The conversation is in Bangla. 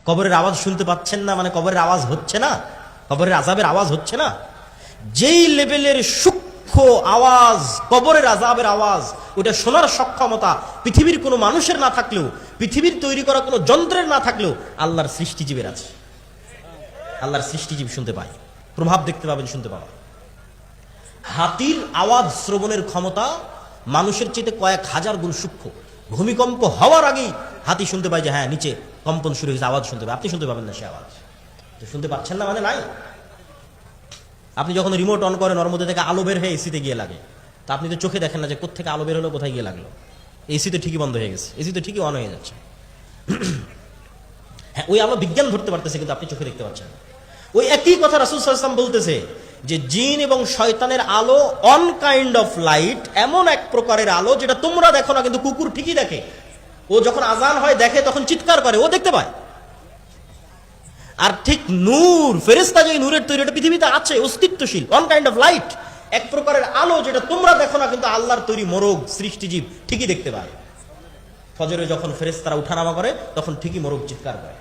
কবরের আওয়াজ শুনতে পাচ্ছেন না মানে কবরের আওয়াজ হচ্ছে না, কবরের আযাবের আওয়াজ হচ্ছে না। যেই লেভেলের সূক্ষ্ম আওয়াজ কবরের আযাবের আওয়াজ, ওটা শোনার সক্ষমতা পৃথিবীর কোনো মানুষের না থাকলেও, পৃথিবীর তৈরি করা কোনো যন্ত্রের না থাকলেও আল্লাহর সৃষ্টিজীবের আছে। আল্লাহর সৃষ্টিজীব শুনতে পায়, প্রভাব দেখতে পাবেন, শুনতে পাবেন। হাতির আওয়াজ শ্রবণের ক্ষমতা মানুষের চেয়ে কয়েক হাজার গুণ সূক্ষ্ম। ভূমিকম্প হওয়ার আগেই হাতি শুনতে পায় যে হ্যাঁ নিচে কম্পন শুরু হয়েছে, আওয়াজ শুনতে পায়। আপনি শুনতে পাবেন না সে আওয়াজ, শুনতে পাচ্ছেন না মানে নাই। আপনি যখন রিমোট অন করেন ওর মধ্যে থেকে আলো বের হয়ে এসিতে গিয়ে লাগে, তা আপনি তো চোখে দেখেন না যে কোত্থেকে আলো বের হলো, কোথায় গিয়ে লাগলো। এসি তো ঠিকই বন্ধ হয়ে গেছে, এসি তো ঠিকই অন হয়ে যাচ্ছে। হ্যাঁ, ওই আলো বিজ্ঞান ধরতে পারতেছে কিন্তু আপনি চোখে দেখতে পাচ্ছেন না। ওই একই কথা রাসূল সাল্লাল্লাহু আলাইহি ওয়াসাল্লাম বলতেছে যে জিন এবং শয়তানের আলো অন কাইন্ড অফ লাইট, এমন এক প্রকারের আলো যেটা তোমরা দেখো না কিন্তু কুকুর ঠিকই দেখে। ও যখন আজান হয় দেখে তখন চিৎকার করে, ও দেখতে পায়। আর ঠিক নূর, ফেরেশতা যে নূরের তৈরি, এটা পৃথিবীতে আছে, অস্তিত্বশীল, অন কাইন্ড অফ লাইট, এক প্রকারের আলো যেটা তোমরা দেখো না কিন্তু আল্লাহর তৈরি মোরগ সৃষ্টিজীব ঠিকই দেখতে পায়। ফজরে যখন ফেরেশতারা উঠানামা করে তখন ঠিকই মোরগ চিৎকার করে।